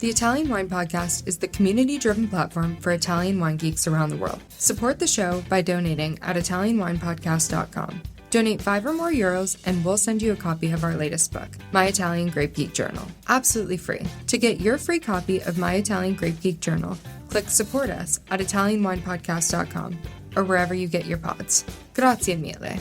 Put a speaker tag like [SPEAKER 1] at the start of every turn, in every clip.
[SPEAKER 1] The Italian Wine Podcast is the community-driven platform for Italian wine geeks around the world. Support the show by donating at ItalianWinepodcast.com. Donate €5 or more and we'll send you a copy of our latest book, My Italian Grape Geek Journal, absolutely free. To get your free copy of My Italian Grape Geek Journal, click Support Us at ItalianWinepodcast.com or wherever you get your pods. Grazie mille.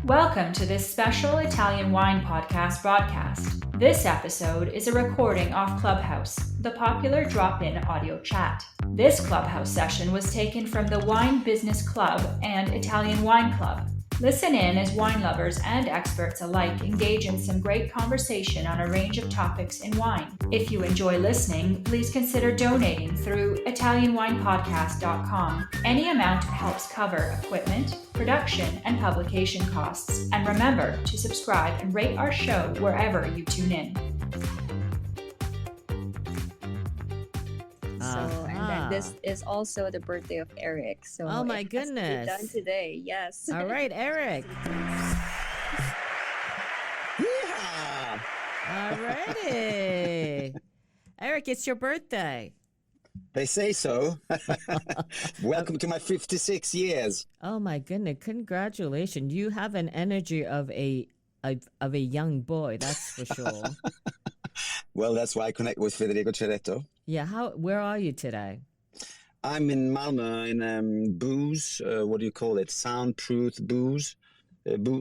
[SPEAKER 2] Welcome to this special Italian Wine Podcast broadcast. This episode is a recording off Clubhouse, the popular drop-in audio chat. This Clubhouse session was taken from the Wine Business Club and Italian Wine Club. Listen in as wine lovers and experts alike engage in some great conversation on a range of topics in wine. If you enjoy listening, please consider donating through ItalianWinepodcast.com. Any amount helps cover equipment, production, and publication costs. And remember to subscribe and rate our show wherever you tune in.
[SPEAKER 3] And this is also the birthday of Erik. So
[SPEAKER 4] oh my goodness,
[SPEAKER 3] done today. Yes.
[SPEAKER 4] All right, Erik.
[SPEAKER 5] Yeah.
[SPEAKER 4] All righty. Erik, it's your birthday.
[SPEAKER 5] They say so. Welcome to my 56 years.
[SPEAKER 4] Oh my goodness, congratulations. You have an energy of a young boy, that's for sure.
[SPEAKER 5] Well, that's why I connect with Federico Ceretto.
[SPEAKER 4] Yeah, where are you today?
[SPEAKER 5] I'm in Malmo in booze, what do you call it? Soundproof booze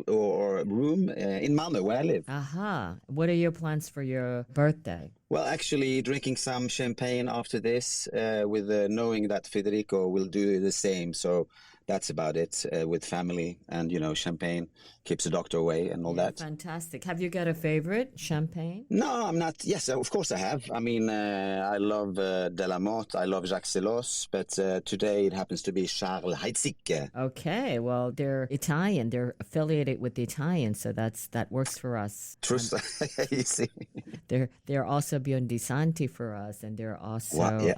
[SPEAKER 5] or room in Malmo where I live.
[SPEAKER 4] Aha. What are your plans for your birthday?
[SPEAKER 5] Well, actually drinking some champagne after this with knowing that Federico will do the same. So that's about it with family and, champagne keeps the doctor away and all that.
[SPEAKER 4] Fantastic. Have you got a favorite champagne?
[SPEAKER 5] No, I'm not. Yes, of course I have. I mean, I love Delamotte. I love Jacques Celos. But today it happens to be Charles Heidsieck.
[SPEAKER 4] Okay. Well, they're Italian. They're affiliated with the Italians. So that works for us.
[SPEAKER 5] True. You see.
[SPEAKER 4] They're also Biondi Santi for us. And they're also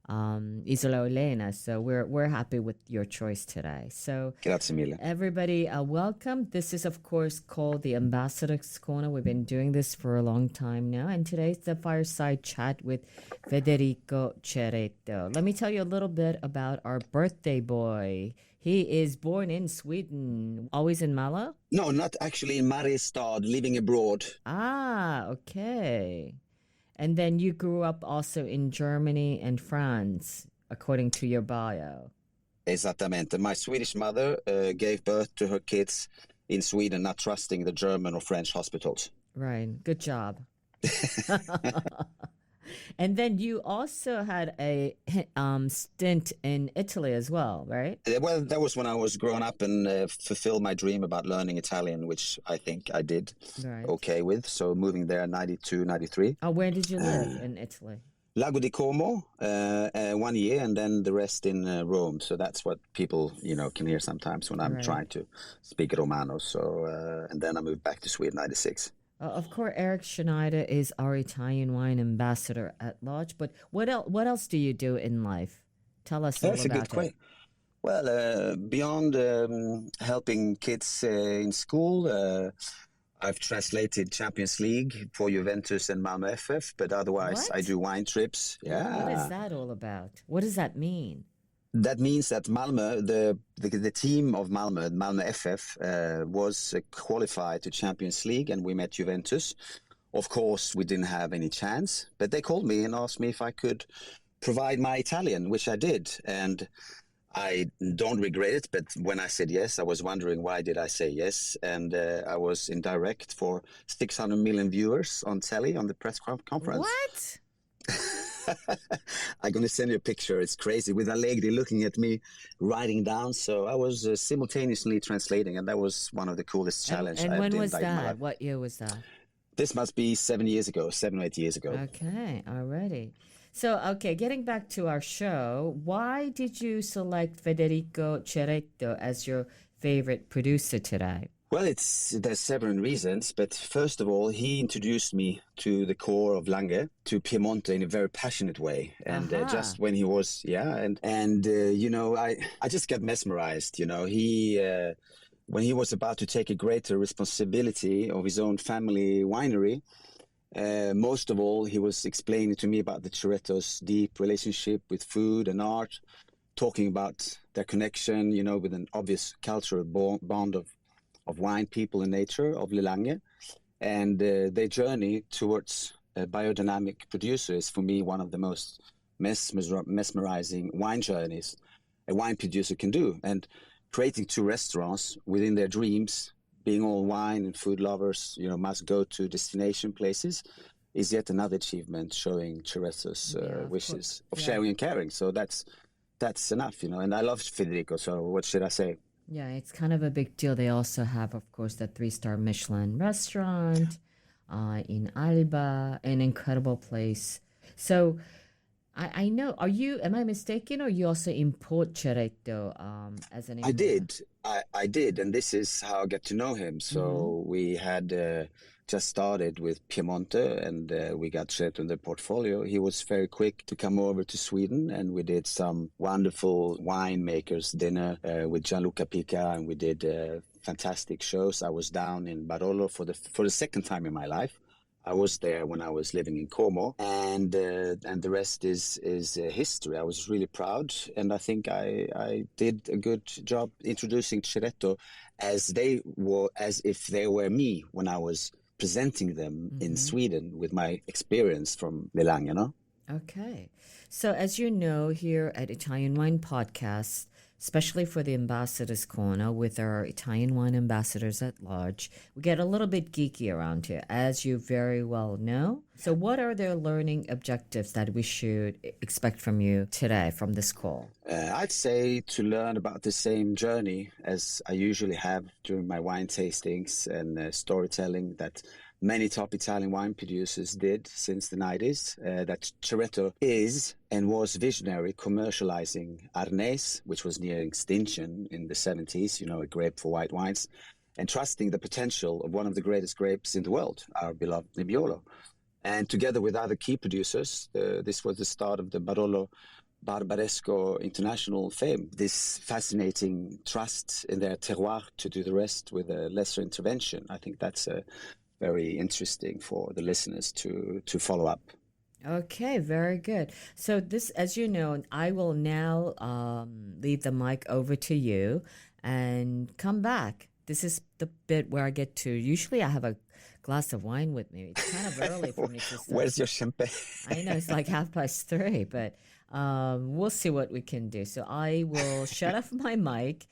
[SPEAKER 4] Isola Elena, so we're happy with your choice today. So
[SPEAKER 5] grazie mille.
[SPEAKER 4] Everybody, welcome. This is of course called the Ambassadors Corner. We've been doing this for a long time now, and today's the fireside chat with Federico Ceretto. Let me tell you a little bit about our birthday boy. He is born in Sweden. Always in Malmo?
[SPEAKER 5] No, not actually in Mariestad, living abroad.
[SPEAKER 4] Ah, okay. And then you grew up also in Germany and France, according to your bio.
[SPEAKER 5] Esattamente. My Swedish mother gave birth to her kids in Sweden, not trusting the German or French hospitals.
[SPEAKER 4] Right. Good job. And then you also had a stint in Italy as well, right?
[SPEAKER 5] Well, that was when I was growing up and fulfilled my dream about learning Italian, which I think I did okay with. So moving there 92, 93.
[SPEAKER 4] Oh, where did you live in Italy?
[SPEAKER 5] Lago di Como, 1 year, and then the rest in Rome. So that's what people, can hear sometimes when I'm trying to speak Romano. So, and then I moved back to Sweden, 96.
[SPEAKER 4] Of course, Erik Schneider is our Italian wine ambassador at large. But what else do you do in life? Tell us all about it.
[SPEAKER 5] That's a good question. Well, beyond helping kids in school, I've translated Champions League for Juventus and Malmo FF. But otherwise, I do wine trips. Yeah.
[SPEAKER 4] What is that all about? What does that mean?
[SPEAKER 5] That means that Malmo, the team of Malmo FF, was qualified to Champions League, and we met Juventus. Of course, we didn't have any chance, but they called me and asked me if I could provide my Italian, which I did. And I don't regret it, but when I said yes, I was wondering why did I say yes. And I was in direct for 600 million viewers on telly on the press conference.
[SPEAKER 4] What?
[SPEAKER 5] I'm going to send you a picture. It's crazy with Allegri looking at me, writing down. So I was simultaneously translating, and that was one of the coolest challenges.
[SPEAKER 4] And when was that? What year was that?
[SPEAKER 5] This must be 7 or 8 years ago.
[SPEAKER 4] Okay, already. So, getting back to our show, why did you select Federico Ceretto as your favorite producer today?
[SPEAKER 5] Well, there's several reasons, but first of all, he introduced me to the core of Lange, to Piemonte in a very passionate way. And just when he was, I just got mesmerized. He when he was about to take a greater responsibility of his own family winery, most of all, he was explaining to me about the Ceretto's deep relationship with food and art, talking about their connection, with an obvious cultural bond of wine, people, and nature of Lelange. And their journey towards a biodynamic producer is, for me, one of the most mesmerizing wine journeys a wine producer can do. And creating 2 restaurants within their dreams, being all wine and food lovers, must go to destination places, is yet another achievement showing Ceretto's wishes of sharing and caring. So that's enough, and I love Federico, so what should I say?
[SPEAKER 4] Yeah, it's kind of a big deal. They also have, of course, the 3-star Michelin restaurant in Alba, an incredible place. So I know, am I mistaken, or you also import Ceretto as an importer?
[SPEAKER 5] I did, and this is how I get to know him. So we had just started with Piemonte, and we got Ceretto in the portfolio. He was very quick to come over to Sweden, and we did some wonderful winemakers dinner with Gianluca Pica, and we did fantastic shows. I was down in Barolo for the second time in my life. I was there when I was living in Como, and the rest is history. I was really proud, and I think I did a good job introducing Ceretto as if they were me when I was presenting them in Sweden with my experience from Lelange,
[SPEAKER 4] Okay. So as you know, here at Italian Wine Podcast, especially for the Ambassadors Corner with our Italian wine ambassadors at large, we get a little bit geeky around here, as you very well know. So what are their learning objectives that we should expect from you today from this call?
[SPEAKER 5] I'd say to learn about the same journey as I usually have during my wine tastings and storytelling that many top Italian wine producers did since the 90s, that Ceretto is and was visionary commercializing Arnese, which was near extinction in the 70s, a grape for white wines, and trusting the potential of one of the greatest grapes in the world, our beloved Nebbiolo. And together with other key producers, this was the start of the Barolo Barbaresco international fame, this fascinating trust in their terroir to do the rest with a lesser intervention. I think that's very interesting for the listeners to follow up.
[SPEAKER 4] Okay, very good. So this, as you know, I will now leave the mic over to you and come back. This is the bit where I get to, usually I have a glass of wine with me. It's kind of early for me to start.
[SPEAKER 5] Where's your champagne?
[SPEAKER 4] I know, it's like 3:30, but we'll see what we can do. So I will shut off my mic,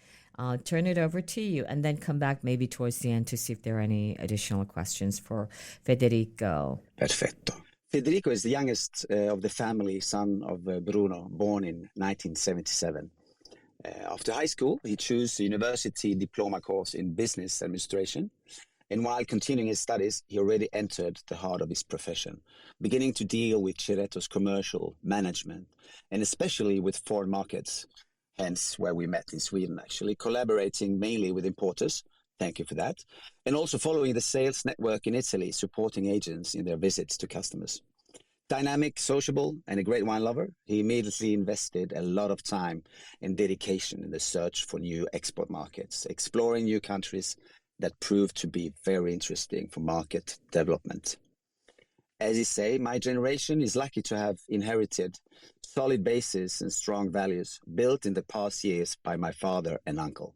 [SPEAKER 4] turn it over to you, and then come back maybe towards the end to see if there are any additional questions for Federico.
[SPEAKER 5] Perfetto. Federico is the youngest of the family, son of Bruno, born in 1977. After high school, he chose a university diploma course in business administration. And while continuing his studies, he already entered the heart of his profession, beginning to deal with Ceretto's commercial management, and especially with foreign markets, hence where we met in Sweden, actually, collaborating mainly with importers. Thank you for that. And also following the sales network in Italy, supporting agents in their visits to customers. Dynamic, sociable, and a great wine lover, he immediately invested a lot of time and dedication in the search for new export markets, exploring new countries that proved to be very interesting for market development. As you say, my generation is lucky to have inherited solid bases and strong values built in the past years by my father and uncle.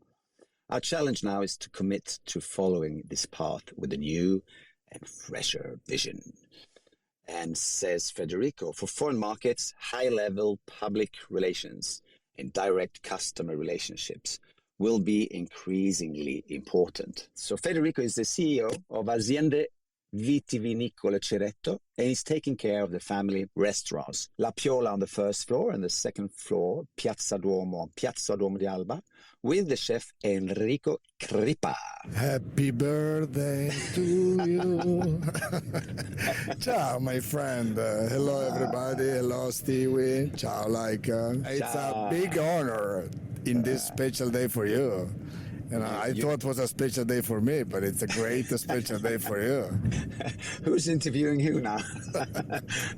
[SPEAKER 5] Our challenge now is to commit to following this path with a new and fresher vision. And says Federico, for foreign markets, high-level public relations and direct customer relationships will be increasingly important. So Federico is the CEO of Aziende Vitivinicole Ceretto, and he's taking care of the family restaurants. La Piola on the first floor and the second floor, Piazza Duomo di Alba, with the chef Enrico Crippa.
[SPEAKER 6] Happy birthday to you. Ciao, my friend. Hello, everybody. Hello, Stevie. Ciao, Laika. It's a big honor in this special day for you. I thought it was a special day for me, but it's a great special day for you.
[SPEAKER 5] Who's interviewing who now?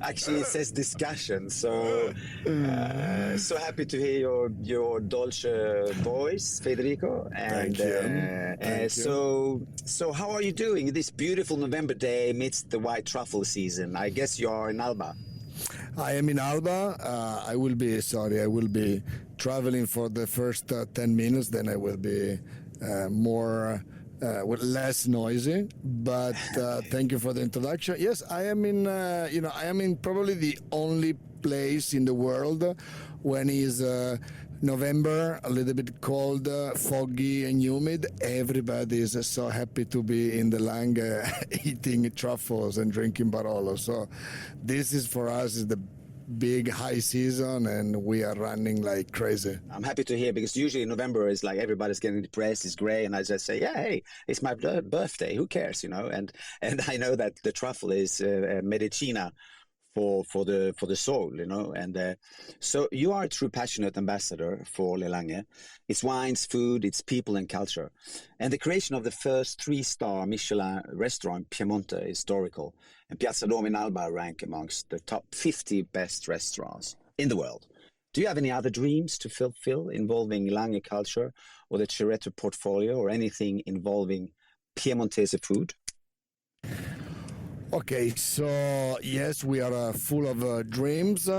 [SPEAKER 5] Actually, it says discussion. So happy to hear your dolce voice, Federico. And
[SPEAKER 6] Thank you. Thank you.
[SPEAKER 5] So how are you doing this beautiful November day amidst the white truffle season? I guess you are in Alba.
[SPEAKER 6] I am in Alba. I will be traveling for the first 10 minutes. Then I will be less noisy. But thank you for the introduction. Yes, I am in. I am in probably the only place in the world when it's November, a little bit cold, foggy and humid. Everybody is so happy to be in the Langhe eating truffles and drinking Barolo. So this is for us is the big high season, and we are running like crazy.
[SPEAKER 5] I'm happy to hear, because usually November is like everybody's getting depressed, it's gray, and I just say, yeah, hey, it's my birthday, who cares, and I know that the truffle is medicina for the soul, and so you are a true passionate ambassador for Le Langhe. It's wines, food, it's people and culture, and the creation of the first 3-star Michelin restaurant Piemonte historical, and Piazza Duomo in Alba rank amongst the top 50 best restaurants in the world. Do you have any other dreams to fulfill involving Langhe culture or the Ceretto portfolio, or anything involving Piemontese food?
[SPEAKER 6] Okay, so yes, we are full of dreams.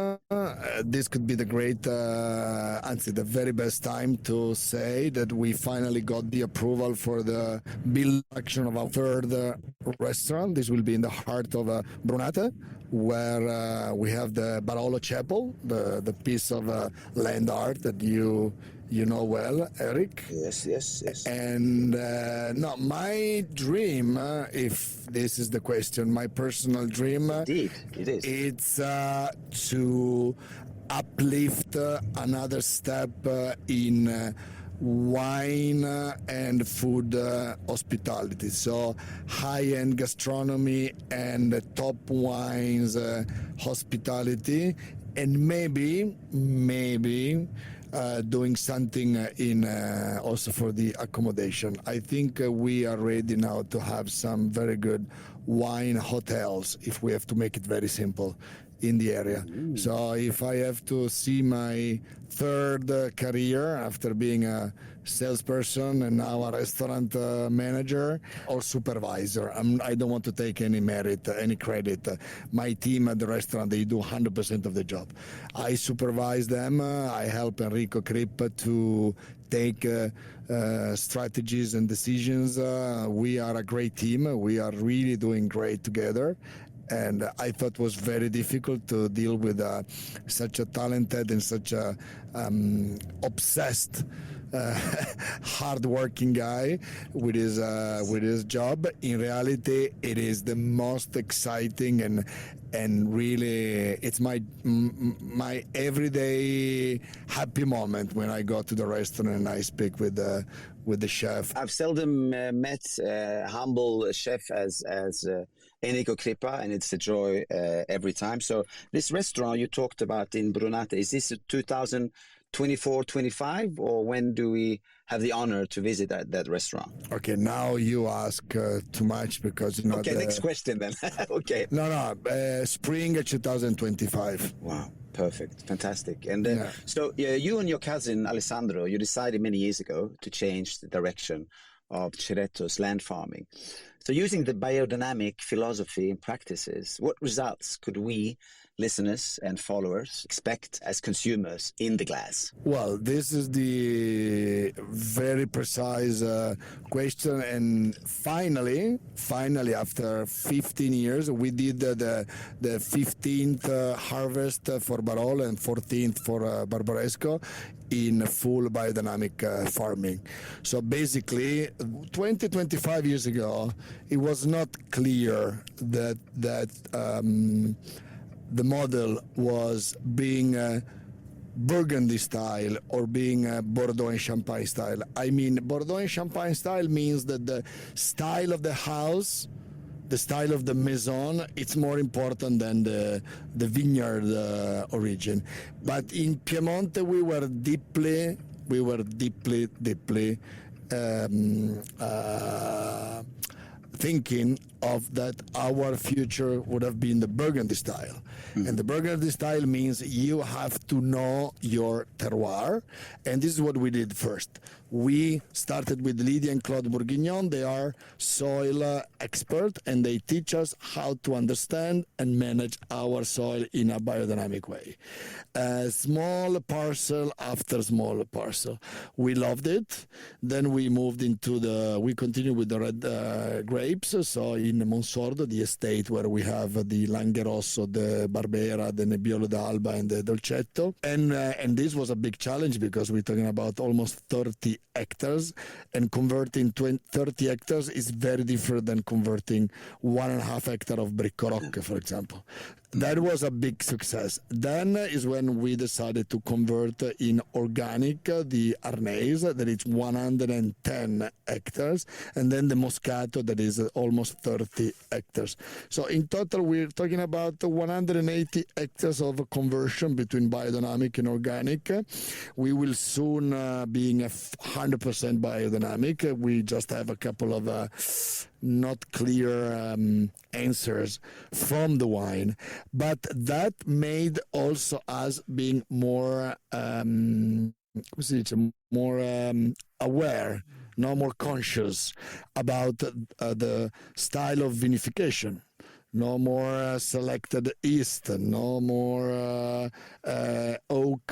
[SPEAKER 6] This could be the the very best time to say that we finally got the approval for the build action of our third restaurant. This will be in the heart of Brunate, where we have the Barolo Chapel, the piece of land art that you know well, Erik.
[SPEAKER 5] Yes.
[SPEAKER 6] And no, my dream, if this is the question, my personal dream,
[SPEAKER 5] indeed, it is.
[SPEAKER 6] It's to uplift another step in wine and food hospitality. So high-end gastronomy and top wines hospitality, and maybe doing something in also for the accommodation. I think we are ready now to have some very good wine hotels, if we have to make it very simple, in the area. So if I have to see my third career after being a salesperson and now a restaurant manager or supervisor, I don't want to take any merit, any credit. My team at the restaurant, they do 100% of the job. I supervise them. I help Enrico Crippa to take strategies and decisions. We are a great team. We are really doing great together. And I thought it was very difficult to deal with such a talented and such a obsessed, hard-working guy with his job. In reality, it is the most exciting and really it's my everyday happy moment when I go to the restaurant and I speak with the chef.
[SPEAKER 5] I've seldom met a humble chef as Enrico Crippa, and it's a joy every time. So this restaurant you talked about in Brunate, is this 2024-25, or when do we have the honor to visit that restaurant?
[SPEAKER 6] Okay, now you ask too much, because
[SPEAKER 5] Okay, next question then. Okay.
[SPEAKER 6] No, spring 2025.
[SPEAKER 5] Wow, perfect, fantastic. And so you and your cousin Alessandro, you decided many years ago to change the direction of Ceretto's land farming. So using the biodynamic philosophy and practices, what results could we, listeners and followers, expect as consumers in the glass?
[SPEAKER 6] Well, this is the very precise question. And finally, after 15 years, we did the 15th harvest for Barolo and 14th for Barbaresco in full biodynamic farming. So basically, 25 years ago, it was not clear that the model was being Burgundy style or being Bordeaux and Champagne style. I mean, Bordeaux and Champagne style means that the style of the house, the style of the maison, it's more important than the vineyard origin. But in Piemonte, we were deeply thinking of that our future would have been the Burgundy style. And the Burgundy style means you have to know your terroir. And this is what we did first. We started with Lydia and Claude Bourguignon. They are soil expert, and they teach us how to understand and manage our soil in a biodynamic way. Small parcel after small parcel. We loved it. Then we moved we continued with the red grapes. So in Monsordo, the estate where we have the Langherosso, the Barbera, the Nebbiolo d'Alba, and the Dolcetto. And this was a big challenge because we're talking about almost 30 hectares, and converting 30 hectares is very different than converting 1.5 hectare of Bricco-Roc, for example. That was a big success. Then is when we decided to convert in organic the Arnese, that is 110 hectares, and then the Moscato, that is almost 30 hectares. So in total, we're talking about 180 hectares of conversion between biodynamic and organic. We will soon being 100% biodynamic. We just have a couple of not clear answers from the wine, but that made also us being more aware, more conscious about the style of vinification. No more selected yeast, no more oak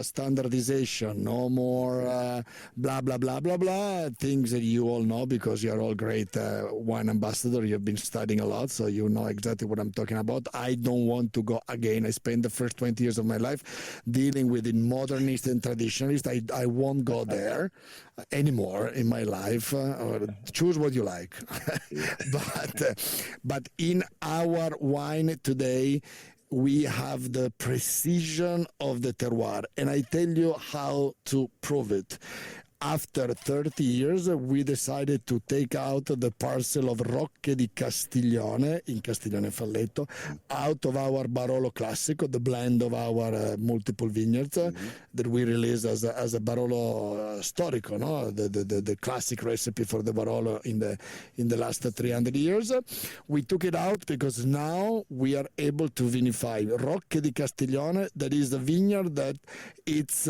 [SPEAKER 6] standardization, no more blah, blah, blah, blah, blah, things that you all know because you're all great wine ambassador. You've been studying a lot, so you know exactly what I'm talking about. I don't want to go again. I spent the first 20 years of my life dealing with the modernist and traditionalist. I won't go there anymore in my life. Or choose what you like. But in our wine today, we have the precision of the terroir. And I tell you how to prove it. After 30 years, we decided to take out the parcel of Rocche di Castiglione, in Castiglione Falletto, out of our Barolo Classico, the blend of our multiple vineyards that we released as a Barolo Storico, no? the classic recipe for the Barolo in the last 300 years. We took it out because now we are able to vinify Rocche di Castiglione, that is the vineyard that it's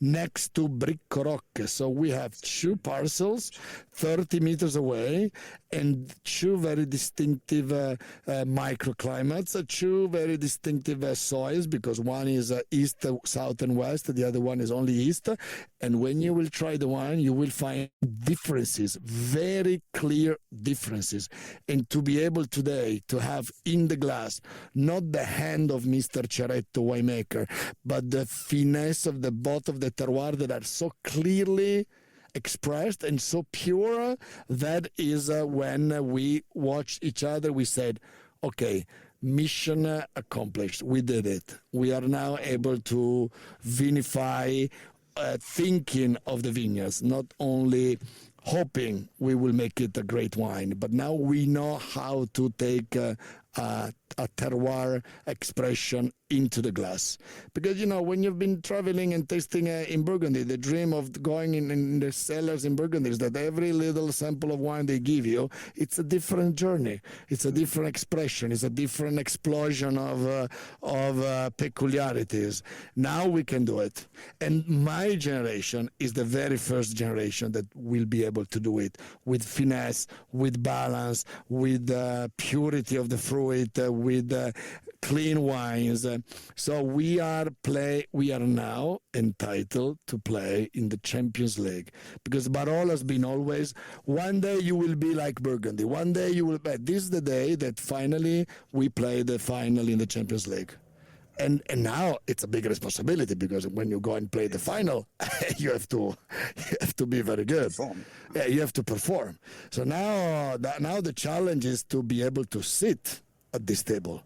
[SPEAKER 6] next to Bricco-Roc. So we have two parcels 30 meters away and two very distinctive microclimates, two very distinctive soils, because one is east, south, and west. The other one is only east. And when you will try the wine, you will find differences, very clear differences. And to be able today to have in the glass, not the hand of Mr. Ceretto winemaker, but the finesse of the both of the terroir that are so clearly expressed and so pure, that is when we watched each other, we said, okay, mission accomplished. We did it. We are now able to vinify, thinking of the vineyards, not only hoping we will make it a great wine, but now we know how to take a terroir expression into the glass. Because, you know, when you've been traveling and tasting in Burgundy, the dream of going in the cellars in Burgundy is that every little sample of wine they give you, it's a different journey. It's a different expression. It's a different explosion of peculiarities. Now we can do it. And my generation is the very first generation that will be able to do it with finesse, with balance, with purity of the fruit, with clean wines. So we are now entitled to play in the Champions League, because Barolo has been always, one day you will be like Burgundy, one day you will, but this is the day that finally we play the final in the Champions League. And now it's a big responsibility, because when you go and play the final, you have to be very good. Yeah, you have to perform. So now the challenge is to be able to sit at this table,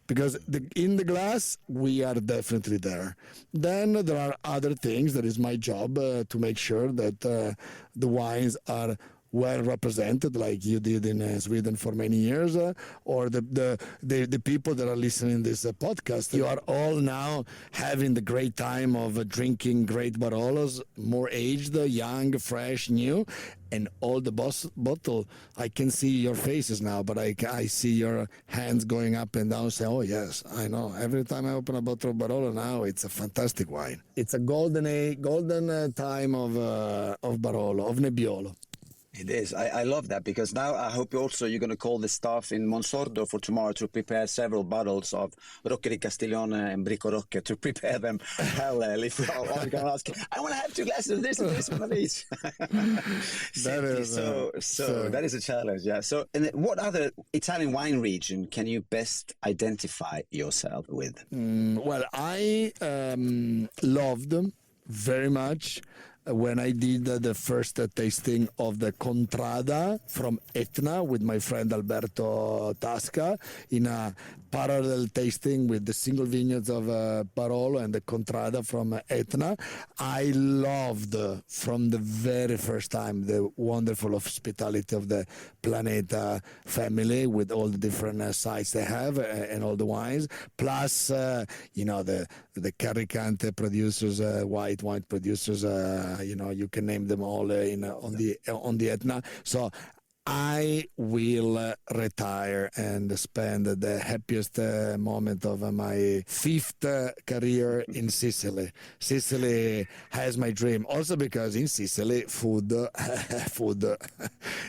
[SPEAKER 6] because in the glass we are definitely there. Then there are other things. That is my job, to make sure that the wines are well represented, like you did in Sweden for many years, or the people that are listening to this podcast. You are all now having the great time of drinking great Barolos, more aged, young, fresh, new, and all the bottle. I can see your faces now, but I see your hands going up and down, saying, "Oh yes, I know. Every time I open a bottle of Barolo now, it's a fantastic wine. It's a golden time of Barolo, of Nebbiolo."
[SPEAKER 5] It is. I love that, because now I hope you're going to call the staff in Monsordo for tomorrow to prepare several bottles of Rocche di Castiglione and Bricco Rocche, to prepare them parallel. If we're all going to ask, I want to have 2 glasses of this and this, one of each.
[SPEAKER 6] That is
[SPEAKER 5] so that is a challenge, yeah. So, and what other Italian wine region can you best identify yourself with?
[SPEAKER 6] Well, I loved very much when I did the first tasting of the Contrada from Etna with my friend Alberto Tasca, in a parallel tasting with the single vineyards of Barolo and the Contrada from Etna. I loved from the very first time the wonderful hospitality of the Planeta family, with all the different sites they have and all the wines, plus the Caricante producers, white wine producers. You can name them all on the Etna. So I will retire and spend the happiest moment of my 5th career in Sicily. Sicily has my dream. Also because in Sicily, food.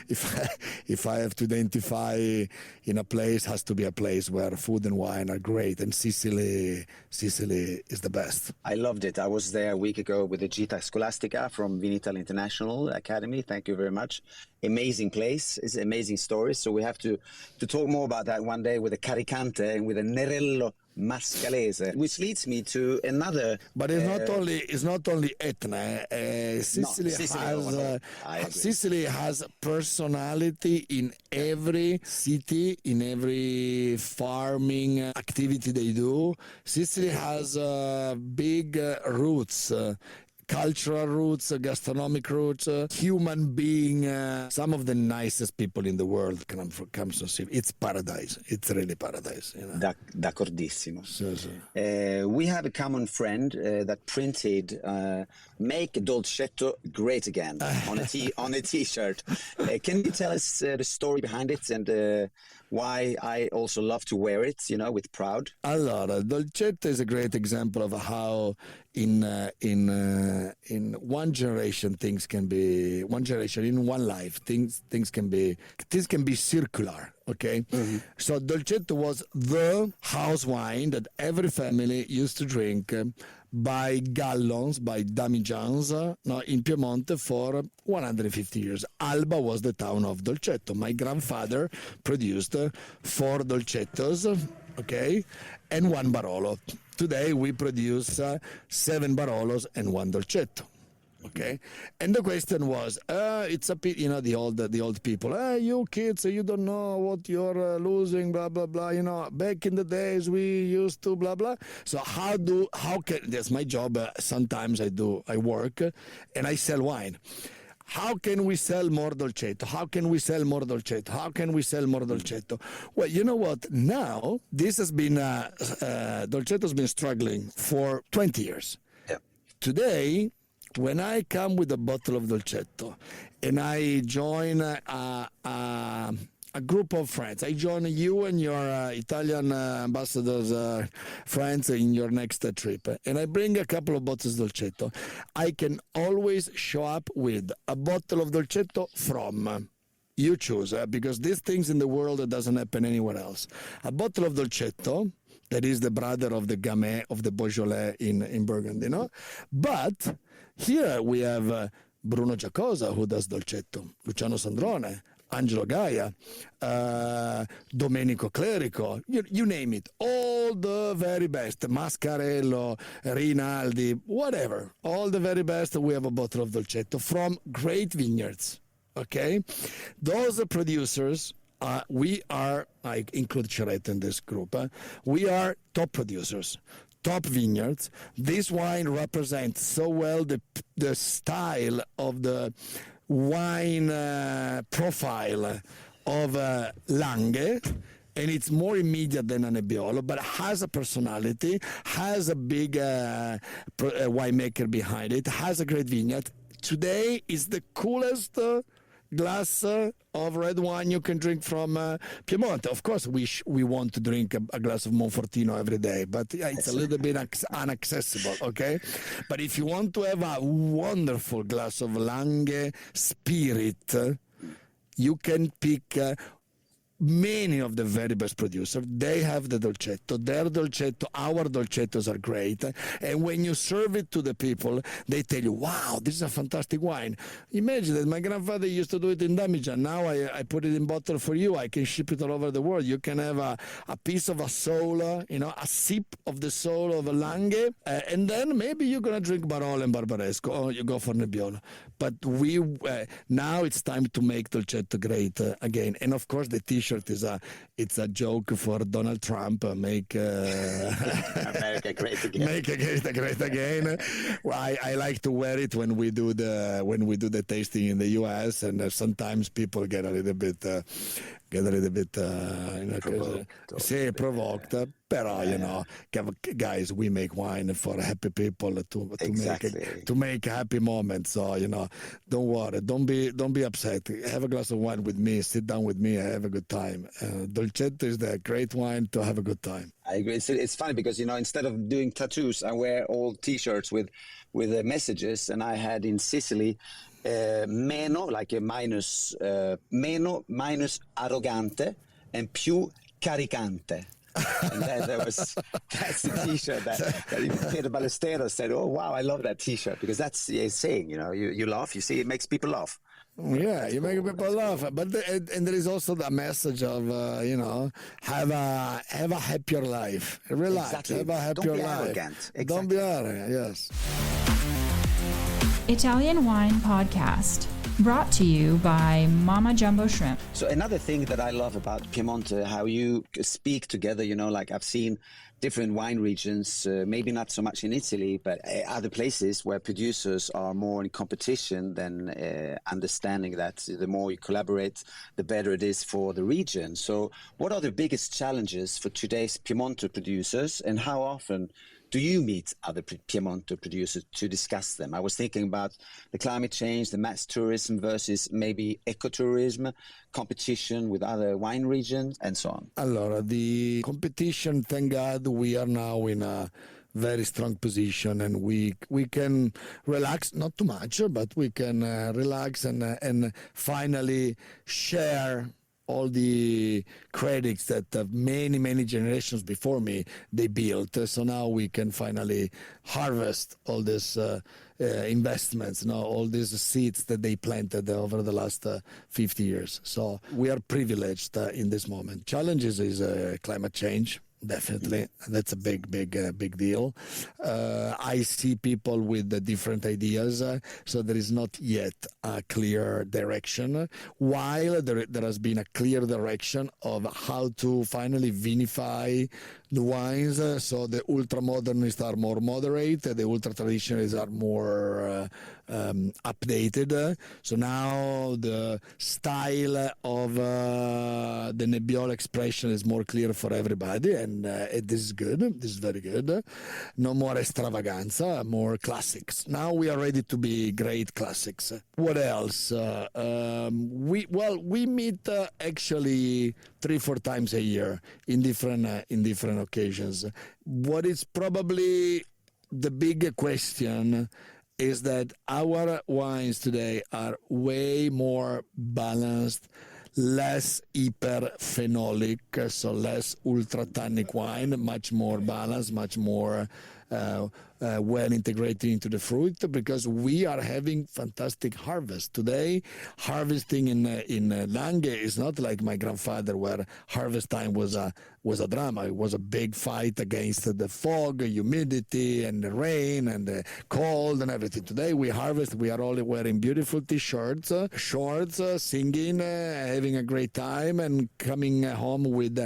[SPEAKER 6] If I have to identify in a place, has to be a place where food and wine are great. And Sicily is the best.
[SPEAKER 5] I loved it. I was there a week ago with the Gita Scholastica from Vinitaly International Academy. Thank you very much. Amazing place. It's amazing stories. So we have to talk more about that one day with a Caricante and with a Nerello Mascalese, which leads me to another.
[SPEAKER 6] But it's not only Etna. Sicily has personality in every city, in every farming activity they do. Sicily has big roots. Cultural roots, gastronomic roots, human being. Some of the nicest people in the world come from Sicily. It's paradise. It's really paradise.
[SPEAKER 5] D'accordissimo.
[SPEAKER 6] So.
[SPEAKER 5] We have a common friend that printed "Make Dolcetto Great Again" on a T-shirt. Can you tell us the story behind it and why I also love to wear it, with pride?
[SPEAKER 6] Allora, Dolcetto is a great example of how in one generation things can be, in one life things can be circular. Okay, So Dolcetto was the house wine that every family used to drink by gallons, by damigians, in Piemonte for 150 years. Alba was the town of Dolcetto. My grandfather produced 4 Dolcettos, okay, and 1 Barolo. Today we produce 7 Barolos and 1 Dolcetto. Okay, and the question was, it's a bit, the old people. You kids, you don't know what you're losing, blah blah blah. Back in the days we used to blah blah. So how can that's my job. Sometimes I work, and I sell wine. How can we sell more Dolcetto? How can we sell more Dolcetto? How can we sell more Dolcetto? Well, you know what? Now this has been Dolcetto's been struggling for 20 years.
[SPEAKER 5] Yeah.
[SPEAKER 6] Today, when I come with a bottle of Dolcetto and I join a group of friends, I join you and your Italian ambassadors friends in your next trip, and I bring a couple of bottles of Dolcetto, I can always show up with a bottle of Dolcetto from... You choose, because these things in the world doesn't happen anywhere else. A bottle of Dolcetto, that is the brother of the Gamay, of the Beaujolais in Burgundy, But here we have Bruno Giacosa, who does Dolcetto, Luciano Sandrone, Angelo Gaia, Domenico Clerico, you name it. All the very best, Mascarello, Rinaldi, whatever. All the very best, we have a bottle of Dolcetto from great vineyards. Okay, those producers, we are, I include Ceretto in this group, we are top producers, top vineyards. This wine represents so well the style of the wine profile of Lange, and it's more immediate than a Nebbiolo, but has a personality, has a big winemaker behind it, has a great vineyard. Today is the coolest glass of red wine you can drink from Piemonte. Of course, we want to drink a glass of Monfortino every day, but it's a little bit inaccessible, okay? But if you want to have a wonderful glass of Lange Spirit, you can pick many of the very best producers. They have the dolcetto. Their dolcetto, our dolcettos are great. And when you serve it to the people, they tell you, wow, this is a fantastic wine. Imagine that my grandfather used to do it in Damijan. Now I put it in bottle for you. I can ship it all over the world. You can have a piece of a soul, a sip of the soul of a Lange, and then maybe you're going to drink Barolo and Barbaresco, or you go for Nebbiolo. But now it's time to make dolcetto great again. And of course, the T-shirt it's a joke for Donald Trump. Make
[SPEAKER 5] America great again.
[SPEAKER 6] Make America great again. Well, I like to wear it when we do the tasting in the U.S. and sometimes people get a little bit provoked. Però guys, we make wine for happy people to make happy moments. So don't worry, don't be upset. Have a glass of wine with me, sit down with me, have a good time. Dolcetto is the great wine to have a good time.
[SPEAKER 5] I agree. It's funny because instead of doing tattoos, I wear old T-shirts with messages, and I had in Sicily. Meno, like a minus, meno minus arrogante and più caricante. And that's the T-shirt that Peter Ballesteros said, oh, wow, I love that T-shirt, because that's saying, you laugh, you see, it makes people laugh.
[SPEAKER 6] Yeah, you make people laugh, but and there is also the message of have a happier life. Relax,
[SPEAKER 5] exactly.
[SPEAKER 6] Have a happier life.
[SPEAKER 5] Arrogant. Exactly.
[SPEAKER 6] Don't be arrogant. Yes.
[SPEAKER 2] Italian Wine Podcast, brought to you by Mama Jumbo Shrimp.
[SPEAKER 5] So another thing that I love about Piemonte, how you speak together, like I've seen different wine regions, maybe not so much in Italy, but other places where producers are more in competition than understanding that the more you collaborate, the better it is for the region. So what are the biggest challenges for today's Piemonte producers, and how often do you meet other Piemonte producers to discuss them? I was thinking about the climate change, the mass tourism versus maybe ecotourism, competition with other wine regions, and so on.
[SPEAKER 6] Allora, the competition, thank God, we are now in a very strong position, and we can relax, not too much, but we can relax and finally share all the credits that many generations before me they built. So now we can finally harvest all these investments, all these seeds that they planted over the last 50 years. So we are privileged in this moment. Challenges is climate change. Definitely, that's a big deal. I see people with different ideas, so there is not yet a clear direction, while there has been a clear direction of how to finally vinify the wines. So the ultra-modernists are more moderate, the ultra-traditionalists are more updated. So now the style of the Nebbiolo expression is more clear for everybody, and this is good. This is very good. No more extravaganza, more classics. Now we are ready to be great classics. What else? We meet actually 3-4 times a year in different occasions. What is probably the big question is that our wines today are way more balanced, less hyperphenolic, so less ultra-tannic wine, much more balanced, much more well integrated into the fruit, because we are having fantastic harvest. Today, harvesting in Lange is not like my grandfather, where harvest time was a drama. It was a big fight against the fog, humidity, and the rain, and the cold, and everything. Today, we harvest, we are all wearing beautiful T-shirts, shorts, singing, having a great time, and coming home with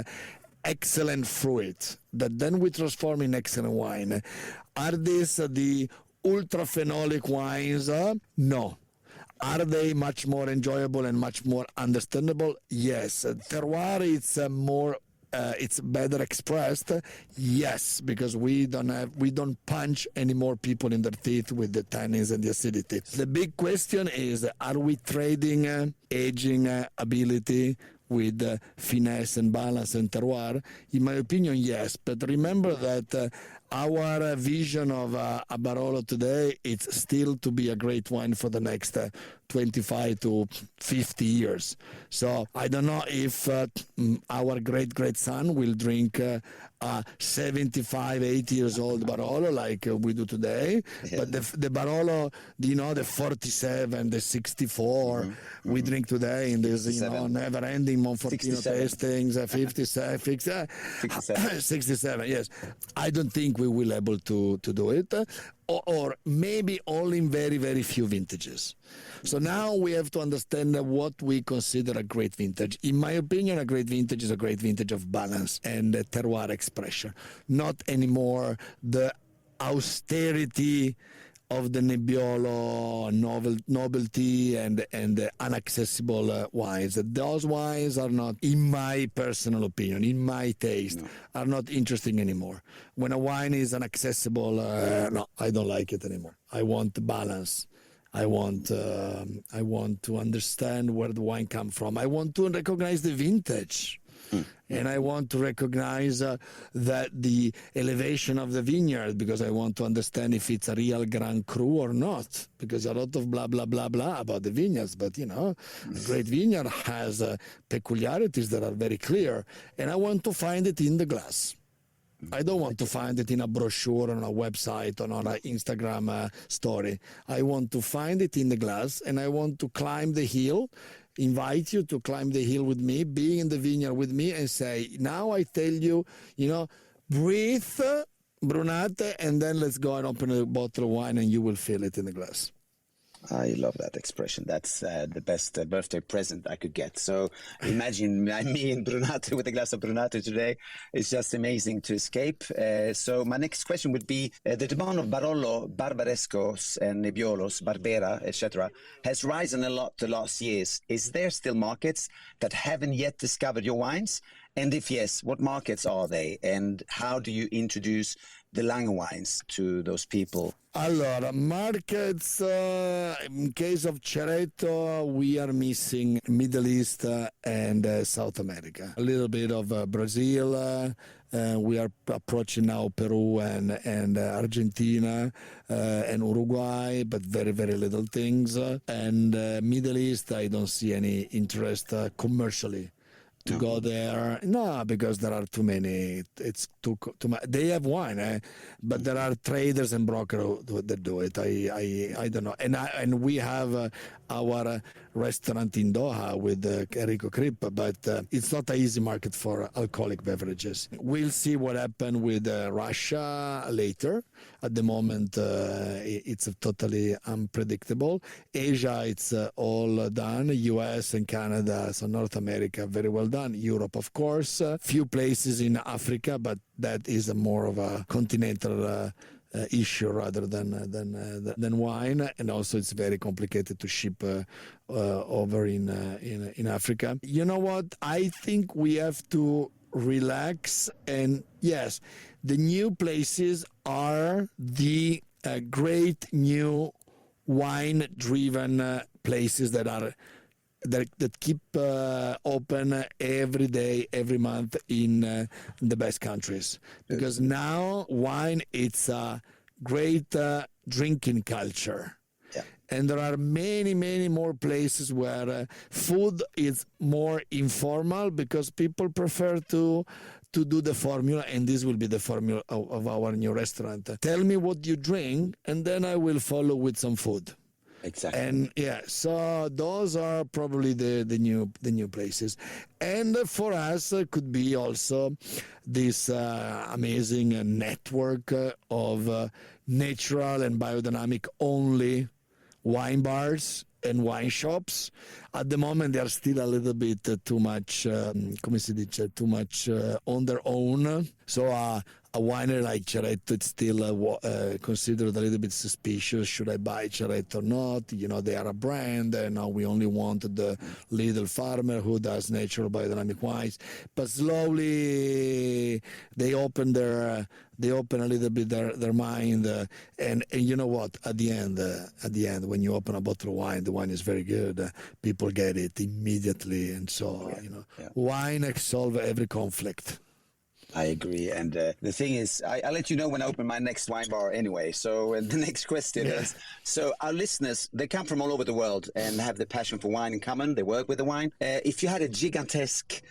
[SPEAKER 6] excellent fruit that then we transform in excellent wine. Are these the ultra-phenolic wines? No. Are they much more enjoyable and much more understandable? Yes. Terroir, it's better expressed. Yes, because we don't punch any more people in their teeth with the tannins and the acidity. The big question is, are we trading aging ability with finesse and balance and terroir? In my opinion, yes. But remember that our vision of a Barolo today, it's still to be a great wine for the next 25 to 50 years. So I don't know if our great-great-son will drink a 75, 80 years old Barolo like we do today. Yeah. But the Barolo, the 47, the 64 we drink today in this, never-ending Monfortino tastings, 67, yes. I don't think we will able to do it, or maybe only in very, very few vintages. So now we have to understand what we consider a great vintage. In my opinion, a great vintage is a great vintage of balance and terroir expression, not anymore the austerity of the Nebbiolo novelty and the inaccessible wines. Those wines are not, in my personal opinion, in my taste, are not interesting anymore. When a wine is inaccessible, no, I don't like it anymore. I want balance. I want to understand where the wine comes from. I want to recognize the vintage. And I want to recognize that the elevation of the vineyard, because I want to understand if it's a real Grand Cru or not, because a lot of blah, blah, blah, blah about the vineyards. But, a great vineyard has peculiarities that are very clear. And I want to find it in the glass. I don't want to find it in a brochure on a website or on an Instagram story. I want to find it in the glass, and I want to climb the hill, invite you to climb the hill with me, be in the vineyard with me, and say, now I tell you, breathe, Brunate, and then let's go and open a bottle of wine, and you will feel it in the glass.
[SPEAKER 5] I love that expression. That's the best birthday present I could get. So imagine me and Brunate with a glass of Brunate today. It's just amazing to escape. So my next question would be, the demand of Barolo, Barbarescos, and Nebbiolos, Barbera, etc. has risen a lot the last years. Is there still markets that haven't yet discovered your wines? And if yes, what markets are they? And how do you introduce the Lange wines to those people?
[SPEAKER 6] Allora, markets, in case of Ceretto, we are missing Middle East and South America. A little bit of Brazil. We are approaching now Peru and Argentina and Uruguay, but very, very little things. And Middle East, I don't see any interest commercially to go there. No, because there are too many. It's too much. They have wine, but there are traders and brokers that do it. I don't know. And we have our restaurant in Doha with Enrico Kripp, but it's not an easy market for alcoholic beverages. We'll see what happens with Russia later. At the moment, it's totally unpredictable. Asia, it's all done. US and Canada, so North America, very well done. Europe, of course. Few places in Africa, but that is more of a continental issue rather than wine, and also it's very complicated to ship over in Africa. You know what? I think we have to relax, and yes, the new places are the great new wine-driven places that keep open every day, every month in the best countries. Because now wine, it's a great drinking culture. Yeah. And there are many, many more places where food is more informal because people prefer to do the formula, and this will be the formula of our new restaurant. Tell me what you drink, and then I will follow with some food.
[SPEAKER 5] Exactly.
[SPEAKER 6] And so those are probably the new places. And for us, could be also this amazing network of natural and biodynamic only wine bars and wine shops. At the moment, they are still a little bit too much, too much on their own. So a winery like Ceretto, it's still considered a little bit suspicious. Should I buy Ceretto or not? They are a brand, and now we only wanted the little farmer who does natural biodynamic wines. But slowly they open a little bit their mind, and you know what? At the end, when you open a bottle of wine, the wine is very good. People get it immediately, and so wine solves every conflict.
[SPEAKER 5] I agree. And the thing is, I'll let you know when I open my next wine bar anyway. So the next question is, so our listeners, they come from all over the world and have the passion for wine in common. They work with the wine. If you had a gigantesque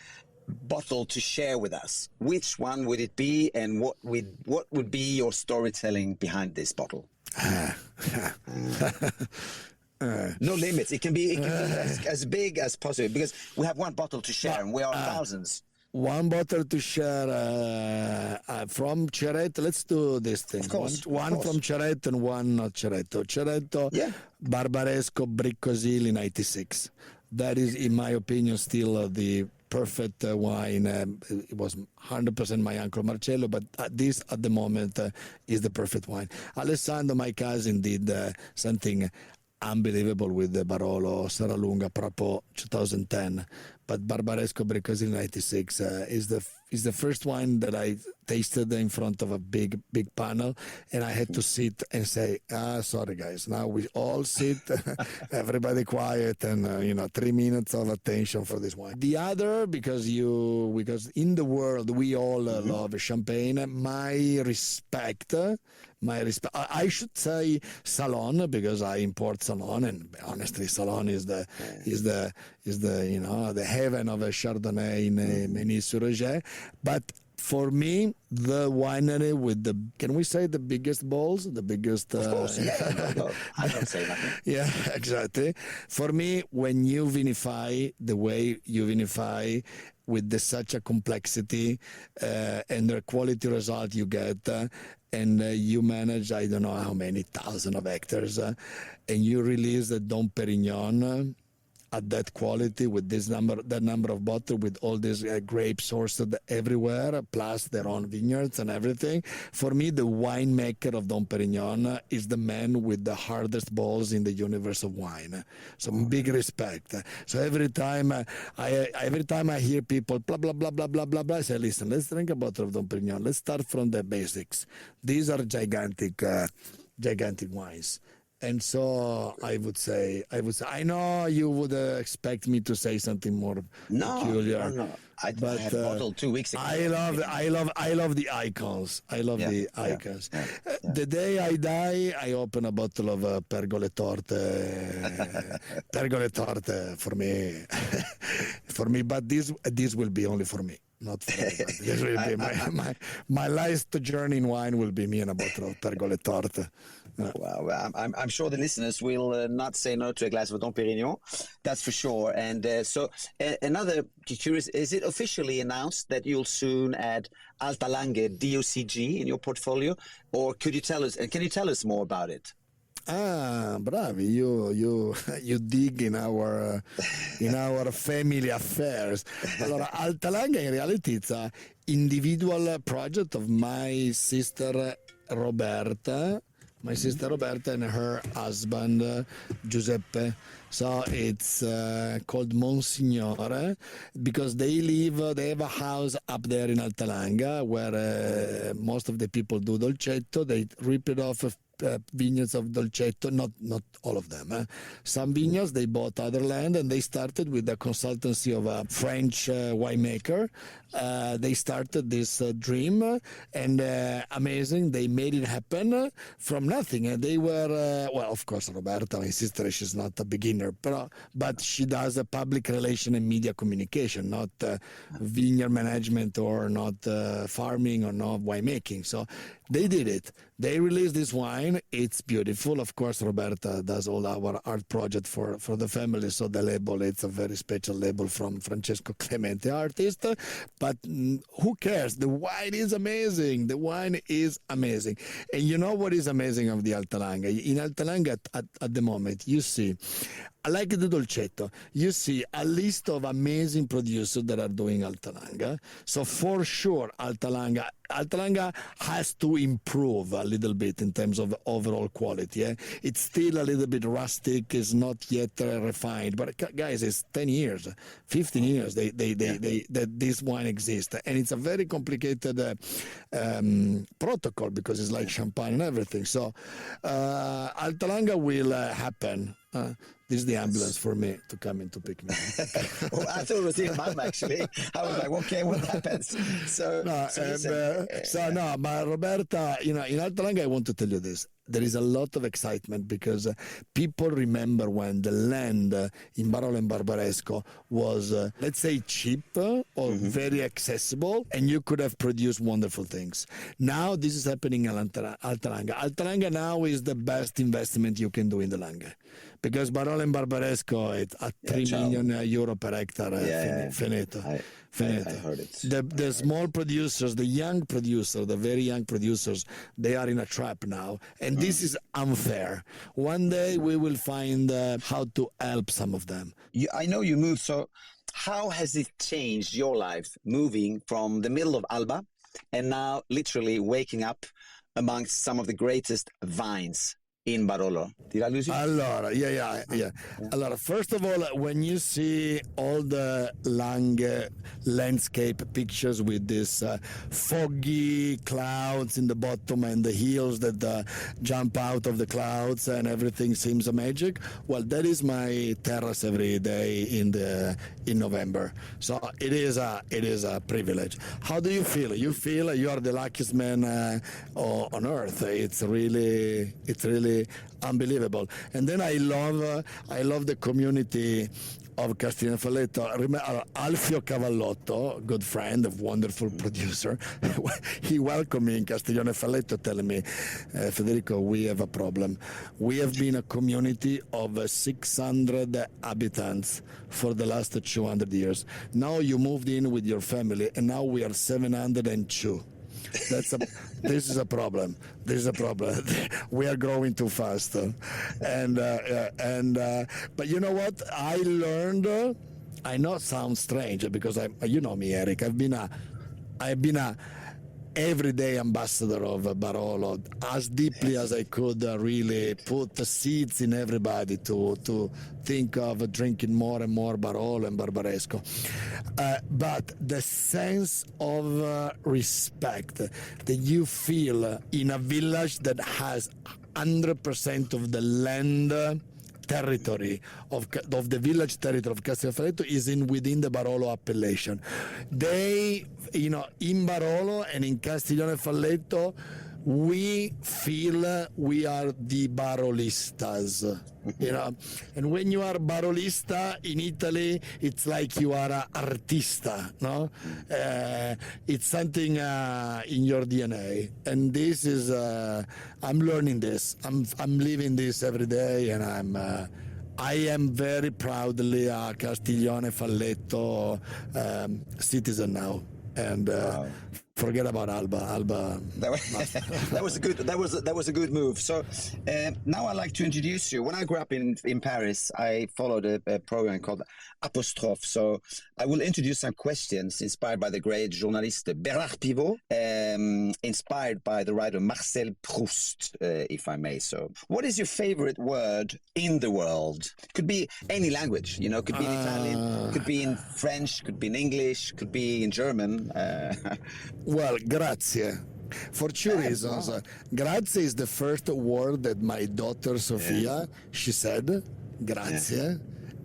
[SPEAKER 5] bottle to share with us, which one would it be, and what would be your storytelling behind this bottle? No limits. It can be as big as possible, because we have one bottle to share and we are thousands.
[SPEAKER 6] One bottle to share from Ceretto. Let's do this thing. One from Ceretto and one not Ceretto. Ceretto, Barbaresco Briccosili 96. That is, in my opinion, still the perfect wine. It was 100% my Uncle Marcello, but this at the moment is the perfect wine. Alessandro, my cousin, did something unbelievable with the Barolo Serralunga Prapo 2010, but Barbaresco Briccosili 96 is the first wine that I tasted in front of a big panel, and I had to sit and say, sorry guys, now we all sit, everybody quiet, and 3 minutes of attention for this wine. The other, because in the world we all love champagne. My respect. I should say Salon, because I import Salon, and honestly, Salon is the the heaven of a Chardonnay in Menis-sur-Oger. But for me, the winery with can we say the biggest balls? The biggest...
[SPEAKER 5] Of course, no, I don't say nothing.
[SPEAKER 6] Yeah, exactly. For me, when you vinify the way you vinify, with such a complexity and the quality result you get, and you manage, I don't know how many thousand of hectares, and you release the Dom Perignon at that quality with that number of bottles, with all these grapes sourced everywhere, plus their own vineyards and everything. For me, the winemaker of Dom Perignon is the man with the hardest balls in the universe of wine. So big respect. So every time I hear people blah blah blah blah blah blah blah, I say, listen, let's drink a bottle of Dom Perignon. Let's start from the basics. These are gigantic wines. And so I would say, I know you would expect me to say something more peculiar.
[SPEAKER 5] No. I had a bottle 2 weeks ago.
[SPEAKER 6] I love the icons. I love the icons. The day I die, I open a bottle of Pergole Torte. Pergole Torte for me. But this will be only for me. Not for everybody. This will be my last journey in wine will be me and a bottle of Pergole Torte.
[SPEAKER 5] Wow, I'm sure the listeners will not say no to a glass of Dom Perignon, that's for sure. And so another curious, is it officially announced that you'll soon add Altalanghe DOCG in your portfolio, or can you tell us more about it?
[SPEAKER 6] Bravi! You dig in our family affairs. Allora, Altalanghe in reality it's an individual project of my sister Roberta. And her husband Giuseppe. So it's called Monsignore because they have a house up there in Altalanghe where most of the people do dolcetto. They rip it off of vineyards of dolcetto, not all of them. Some vineyards, they bought other land, and they started with the consultancy of a French winemaker. They started this dream, and amazing, they made it happen from nothing. And they were, well, of course, Roberta, my sister, she's not a beginner, but she does a public relation and media communication, not vineyard management or not farming or not winemaking. So they did it. They released this wine. It's beautiful. Of course, Roberta does all our art project for the family. So the label, it's a very special label from Francesco Clemente, artist. But who cares? The wine is amazing. And you know what is amazing of the Altalanghe? In Altalanghe at the moment, you see like the Dolcetto, you see a list of amazing producers that are doing Altalanga. So for sure, Altalanga has to improve a little bit in terms of overall quality. It's still a little bit rustic, it's not yet refined. But guys, it's 10 years, 15 years that this wine exists. And it's a very complicated protocol because it's like champagne and everything. So Altalanga will happen. This is the ambulance for me to come in to pick me.
[SPEAKER 5] Well, I thought it was in Malmo, actually. I was like, okay, what happens?
[SPEAKER 6] But Roberta, in Altalanga, I want to tell you this. There is a lot of excitement because people remember when the land in Barolo and Barbaresco was, let's say, cheap or very accessible, and you could have produced wonderful things. Now this is happening in Altalanga. Altalanga now is the best investment you can do in the Langa. Because Barolo and Barbaresco, it's at 3 million euro per hectare. Finito.
[SPEAKER 5] I heard it.
[SPEAKER 6] The small producers, the young producers, the very young producers, they are in a trap now. And this is unfair. One day we will find how to help some of them.
[SPEAKER 5] I know you moved, so how has it changed your life moving from the middle of Alba and now literally waking up amongst some of the greatest vines in Barolo? Did I lose you?
[SPEAKER 6] Allora, Allora, first of all, when you see all the Lange landscape pictures with this foggy clouds in the bottom and the hills that jump out of the clouds and everything seems magic, well, that is my terrace every day in November. So it is a privilege. How do you feel? You feel you are the luckiest man on earth. It's really unbelievable. And then I love the community of Castiglione Falletto. Alfio Cavallotto, good friend, a wonderful producer, he welcomed me in Castiglione Falletto telling me, Federico, we have a problem. We have been a community of 600 inhabitants for the last 200 years. Now you moved in with your family and now we are 702. This is a problem. We are growing too fast, but you know what? I learned. I know it sounds strange because you know me, Erik. I've been a everyday ambassador of Barolo, as deeply as I could really put the seeds in everybody to think of drinking more and more Barolo and Barbaresco. But the sense of respect that you feel in a village that has 100% of the land territory of the village territory of Castiglione Falletto is within the Barolo appellation. They, in Barolo and in Castiglione Falletto, we feel we are the Barolistas, And when you are Barolista in Italy, it's like you are an artista, no? It's something in your DNA, and this is I'm learning this. I'm living this every day, and I am very proudly a Castiglione Falletto citizen now, and. Wow. Forget about Alba.
[SPEAKER 5] That was a good move. So now I'd like to introduce you. When I grew up in Paris, I followed a program called Apostrophe. So I will introduce some questions inspired by the great journalist Bernard Pivot, inspired by the writer Marcel Proust, if I may. So, what is your favorite word in the world? Could be any language. Could be in Italian, could be in French, could be in English, could be in German.
[SPEAKER 6] Well, grazie. For two reasons. Grazie is the first word that my daughter Sofia, she said, grazie. Yeah.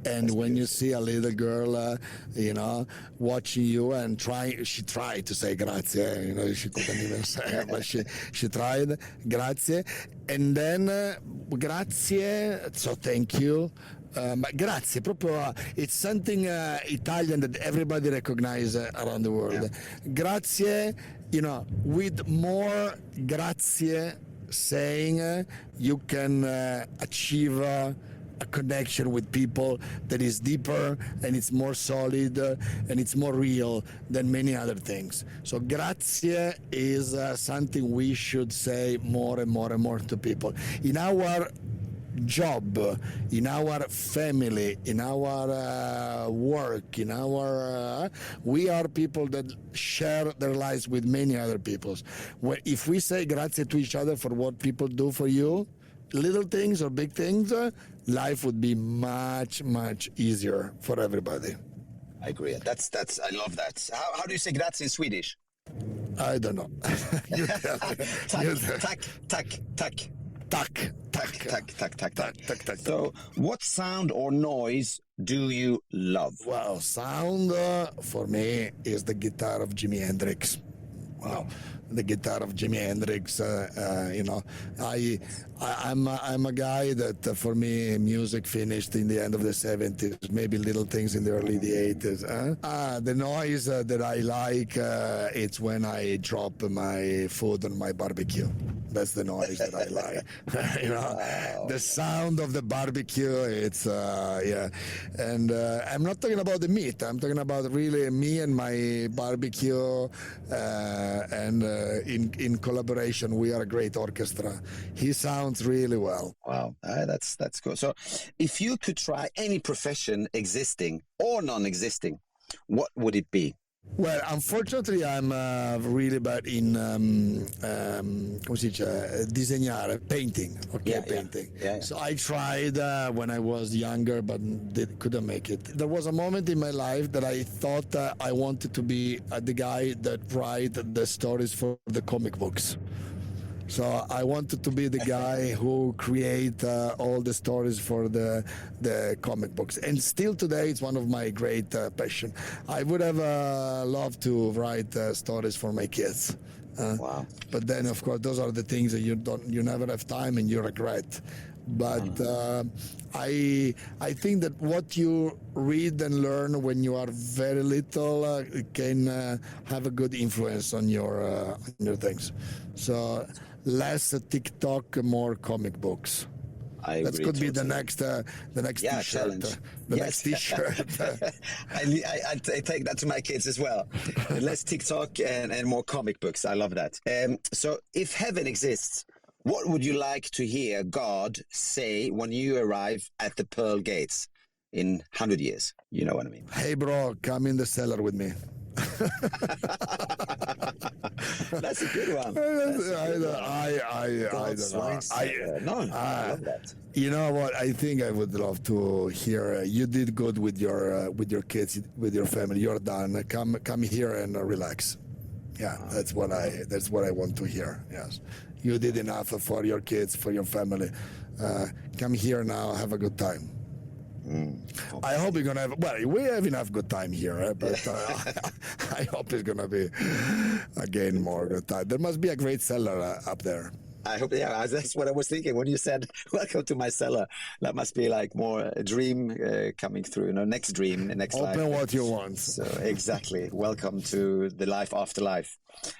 [SPEAKER 6] And when you see a little girl, watching you and she tried to say grazie, she couldn't even say it, but she tried, grazie. And then grazie, so thank you. Grazie, proprio, it's something Italian that everybody recognizes around the world. Yeah. Grazie, with more grazie saying, you can achieve a connection with people that is deeper and it's more solid and it's more real than many other things. So grazie is something we should say more and more and more to people. In our job, in our family, in our work, in our we are people that share their lives with many other people. If we say grazie to each other for what people do for you, little things or big things, life would be much easier for everybody.
[SPEAKER 5] I agree. That's. I love that. How do you say grazie in Swedish?
[SPEAKER 6] I don't know. You tell me.
[SPEAKER 5] Tack.
[SPEAKER 6] Tack.
[SPEAKER 5] So, what sound or noise do you love?
[SPEAKER 6] Well, sound for me is the guitar of Jimi Hendrix. Wow, the guitar of Jimi Hendrix. I'm a guy that for me music finished in the end of the 70s, maybe little things in the early 80s. The noise that I like, it's when I drop my food on my barbecue. That's the noise that I like.
[SPEAKER 5] Wow.
[SPEAKER 6] The sound of the barbecue. It's and I'm not talking about the meat. I'm talking about really me and my barbecue. And in collaboration, we are a great orchestra. He sounds really well.
[SPEAKER 5] Wow, that's cool. So, if you could try any profession existing or non-existing, what would it be?
[SPEAKER 6] Well, unfortunately, I'm really bad in disegnare, painting. Okay, painting.
[SPEAKER 5] Yeah.
[SPEAKER 6] So I tried when I was younger, but couldn't make it. There was a moment in my life that I thought I wanted to be the guy that write the stories for the comic books. So I wanted to be the guy who create all the stories for the comic books. And still today, it's one of my great passion. I would have loved to write stories for my kids.
[SPEAKER 5] Wow.
[SPEAKER 6] But then, of course, those are the things that you never have time and you regret. But I think that what you read and learn when you are very little can have a good influence on your things. So less TikTok, more comic books.
[SPEAKER 5] I
[SPEAKER 6] that
[SPEAKER 5] agree
[SPEAKER 6] could be
[SPEAKER 5] totally.
[SPEAKER 6] the next T-shirt.
[SPEAKER 5] Challenge.
[SPEAKER 6] Next T-shirt.
[SPEAKER 5] I take that to my kids as well. Less TikTok and more comic books. I love that. So, if heaven exists, what would you like to hear God say when you arrive at the Pearl Gates in 100 years? You know what I mean?
[SPEAKER 6] Hey, bro, come in the cellar with me.
[SPEAKER 5] That's a good one.
[SPEAKER 6] I don't know.
[SPEAKER 5] I love that.
[SPEAKER 6] You know what? I think I would love to hear. You did good with your kids, with your family. You're done. Come here and relax. Yeah, that's what I want to hear. Yes, you did enough for your kids, for your family. Come here now. Have a good time. I hope you're gonna have. Well, we have enough good time here, but I hope it's gonna be again more good time. There must be a great cellar up there.
[SPEAKER 5] I hope. Yeah, that's what I was thinking when you said "Welcome to my cellar." That must be like more a dream coming through. Next dream, next life.
[SPEAKER 6] Open what you want.
[SPEAKER 5] So exactly. Welcome to the life after life.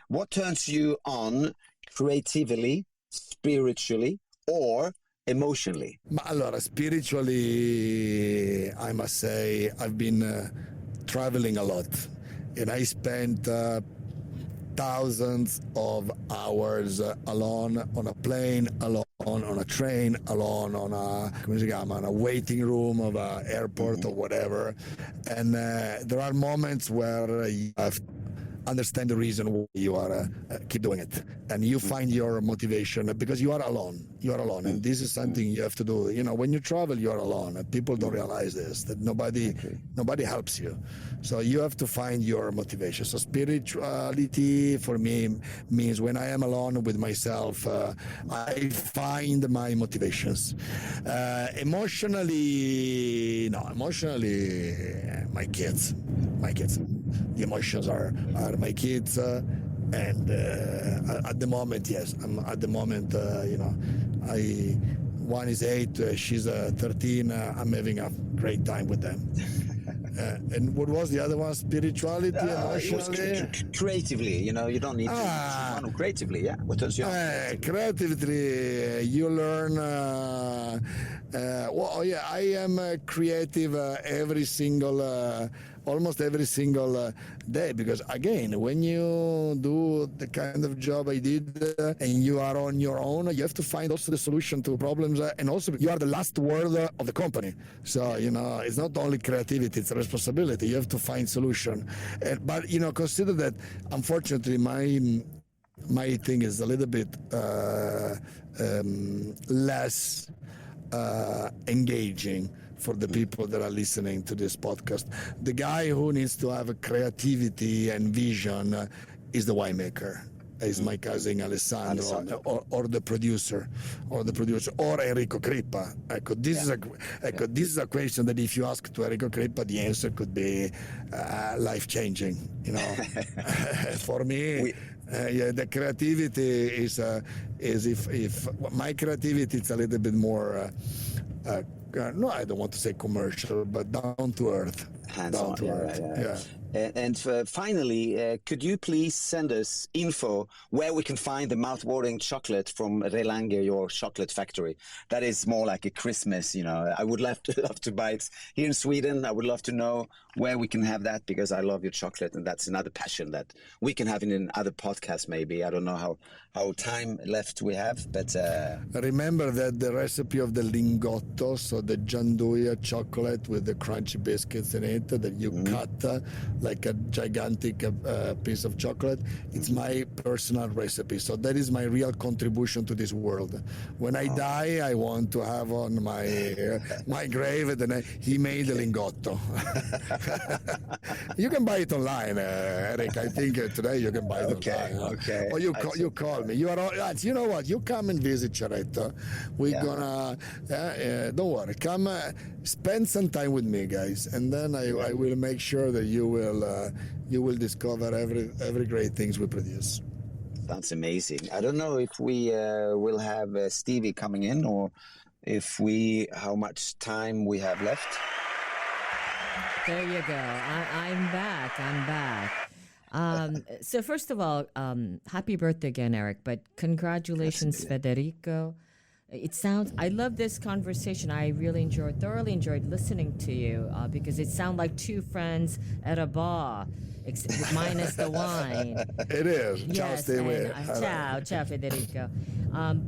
[SPEAKER 5] What turns you on creatively, spiritually, or emotionally?
[SPEAKER 6] Allora, spiritually, I must say I've been traveling a lot, and I spent thousands of hours alone on a plane, alone on a train, alone on a waiting room of an airport or whatever. And there are moments where you have to understand the reason why you are keep doing it, and you find your motivation because you are alone. You are alone, and this is something you have to do. When you travel, you are alone, and people don't realize this, that nobody helps you. So you have to find your motivation. So spirituality for me means when I am alone with myself, I find my motivations. Emotionally, my kids. The emotions are my kids, and at the moment, yes. At the moment, one is 8, she's 13. I'm having a great time with them. And what was the other one? Spirituality, emotionally?
[SPEAKER 5] Creatively, you don't need to. Creatively, yeah. What does you?
[SPEAKER 6] Creatively, you learn I am creative almost every single day, because again, when you do the kind of job I did and you are on your own, you have to find also the solution to problems, and also you are the last word of the company. So, it's not only creativity, it's a responsibility. You have to find solution. But, consider that, unfortunately, my thing is a little bit less engaging for the people that are listening to this podcast. The guy who needs to have a creativity and vision is the winemaker. Is my cousin Alessandro. Or the producer, or Enrico Crippa. This is a question that if you ask to Enrico Crippa, the answer could be life-changing. For me, the creativity is if my creativity is a little bit more. No, I don't want to say commercial, but down to earth.
[SPEAKER 5] Hands-on. And finally, could you please send us info where we can find the mouth-watering chocolate from Relanger, your chocolate factory? That is more like a Christmas, I would love to buy it here in Sweden. I would love to know where we can have that, because I love your chocolate, and that's another passion that we can have in another podcast maybe. I don't know how time left we have, but...
[SPEAKER 6] Remember that the recipe of the lingotto, so the gianduia chocolate with the crunchy biscuits in it that you cut like a gigantic piece of chocolate, it's my personal recipe. So that is my real contribution to this world. When I die, I want to have on my grave that he made the lingotto. You can buy it online, Eric. I think today you can buy it online.
[SPEAKER 5] Okay.
[SPEAKER 6] Or you call me. You are all, you know what? You come and visit Ceretto. We're gonna don't worry. Come spend some time with me, guys, and then I will make sure that you will discover every great things we produce.
[SPEAKER 5] That's amazing. I don't know if we will have Stevie coming in, or how much time we have left.
[SPEAKER 4] There you go. I'm back. So first of all, happy birthday again, Eric. But congratulations, Federico. I love this conversation. I thoroughly enjoyed listening to you because it sounded like two friends at a bar, minus the wine.
[SPEAKER 6] It is.
[SPEAKER 4] Yes, ciao, Federico.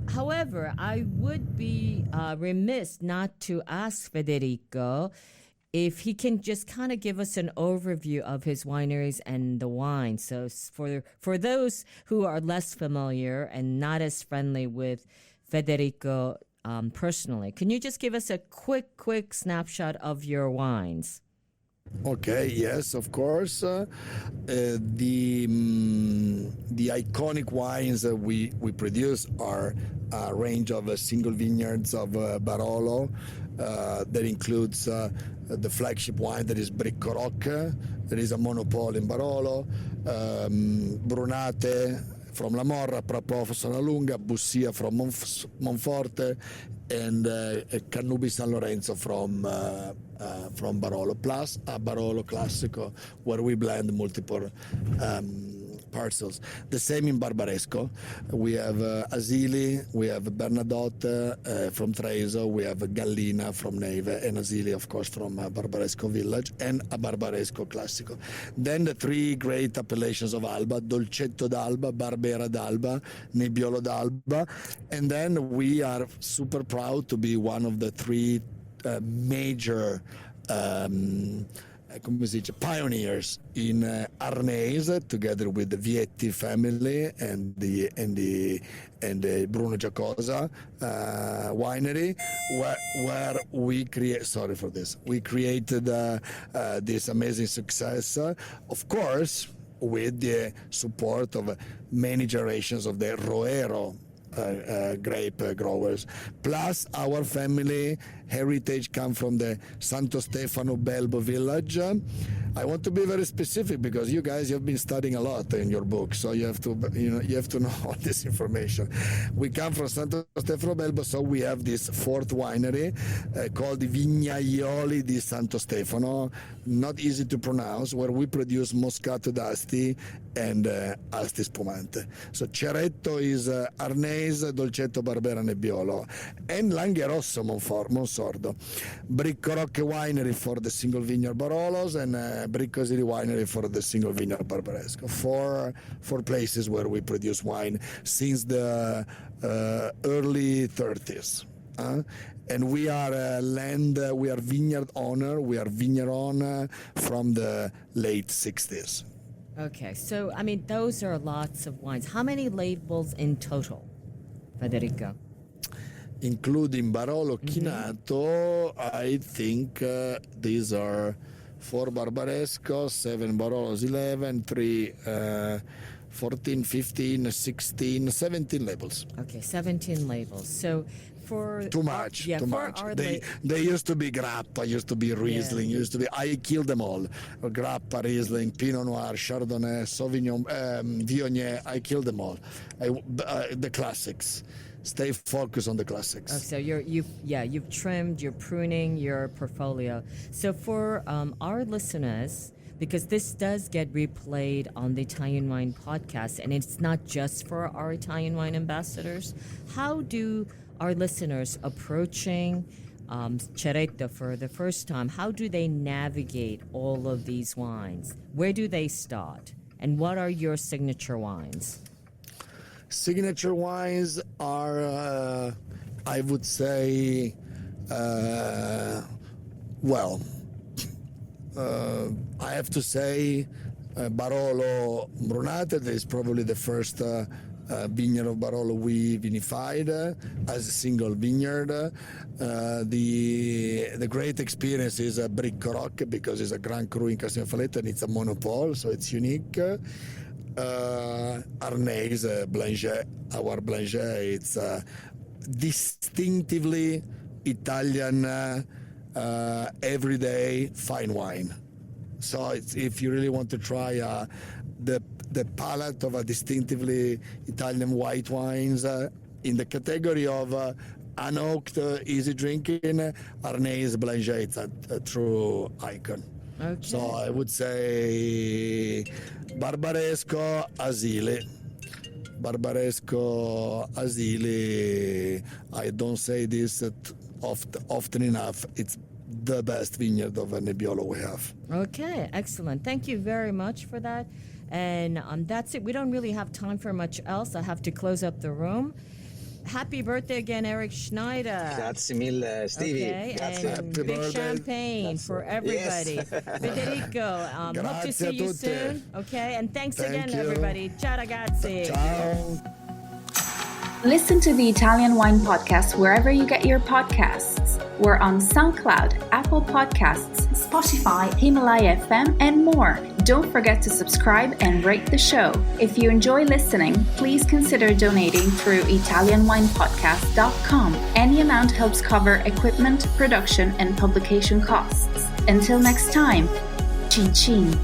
[SPEAKER 4] However, I would be remiss not to ask Federico if he can just kind of give us an overview of his wineries and the wine. So for those who are less familiar and not as friendly with Federico personally, can you just give us a quick snapshot of your wines?
[SPEAKER 6] Okay, yes, of course. The iconic wines that we produce are a range of single vineyards of Barolo. That includes the flagship wine that is Bricco Rock, that is a monopole in Barolo, Brunate from La Morra, Proprio Sonalunga, Bussia from Monforte, and Cannubi San Lorenzo from Barolo, plus a Barolo Classico, where we blend multiple parcels. The same in Barbaresco. We have Asili, we have Bernadotte from Treviso, we have Gallina from Neve, and Asili, of course, from Barbaresco Village, and a Barbaresco Classico. Then the three great appellations of Alba, Dolcetto d'Alba, Barbera d'Alba, Nebbiolo d'Alba, and then we are super proud to be one of the three major pioneers in Arnese, together with the Vietti family and the Bruno Giacosa winery, where we created this amazing success, of course, with the support of many generations of the Roero grape growers. Plus, our family heritage come from the Santo Stefano Belbo village. I want to be very specific because you guys have been studying a lot in your book, so you have to know all this information. We come from Santo Stefano Belbo, so we have this fourth winery called the Vignaioli di Santo Stefano, not easy to pronounce, where we produce Moscato d'Asti and Asti Spumante. So Ceretto is Arnese, Dolcetto, Barbera, Nebbiolo, and Langherosso Monsordo. Bricco Rocche Winery for the single vineyard Barolos, and Bricco City Winery for the single vineyard Barbaresco. Four places where we produce wine since the early 30s. And we are we are vineyard owner from the late 60s.
[SPEAKER 4] Okay, so I mean, those are lots of wines. How many labels in total, Federico?
[SPEAKER 6] Including Barolo Chinato, I think these are 4 Barbaresco, 7 Barolos, 11, 3, 14, 15, 16, 17 labels.
[SPEAKER 4] Okay, 17 labels. So for
[SPEAKER 6] too much. They used to be Grappa, used to be Riesling, used to be. I killed them all. Grappa, Riesling, Pinot Noir, Chardonnay, Sauvignon, Viognier. I killed them all. The classics. Stay focused on the classics.
[SPEAKER 4] Oh, so you've trimmed, you're pruning your portfolio. So for our listeners, because this does get replayed on the Italian Wine Podcast, and it's not just for our Italian Wine ambassadors, how do our listeners approaching Ceretto for the first time, how do they navigate all of these wines? Where do they start? And what are your signature wines?
[SPEAKER 6] Signature wines are, I would say, I have to say Barolo Brunate. That is probably the first vineyard of Barolo we vinified as a single vineyard. The great experience is Bricco Rocche because it's a Grand Cru in Castelnafaletta and it's a monopole, so it's unique. Arnese Blanchet, our Blanchet, it's distinctively Italian, everyday fine wine. So if you really want to try the palate of a distinctively Italian white wines in the category of unoaked, easy drinking, Arnese Blanchet is a true icon.
[SPEAKER 4] Okay.
[SPEAKER 6] So I would say Barbaresco, Asili. I don't say this often enough. It's the best vineyard of Nebbiolo we have.
[SPEAKER 4] Okay, excellent. Thank you very much for that. And that's it. We don't really have time for much else. I have to close up the room. Happy birthday again, Erik Schneider.
[SPEAKER 5] Grazie mille, Stevie.
[SPEAKER 4] Okay,
[SPEAKER 5] Grazie.
[SPEAKER 4] and big champagne for everybody.
[SPEAKER 5] Yes.
[SPEAKER 4] Federico, hope to see you soon. Okay, and thanks
[SPEAKER 6] Thank
[SPEAKER 4] again,
[SPEAKER 6] you.
[SPEAKER 4] everybody. Ciao, ragazzi.
[SPEAKER 6] Ciao.
[SPEAKER 2] Listen to the Italian Wine Podcast wherever you get your podcasts. We're on SoundCloud, Apple Podcasts, Spotify, Himalaya FM, and more. Don't forget to subscribe and rate the show. If you enjoy listening, please consider donating through ItalianWinePodcast.com. Any amount helps cover equipment, production, and publication costs. Until next time, cin cin.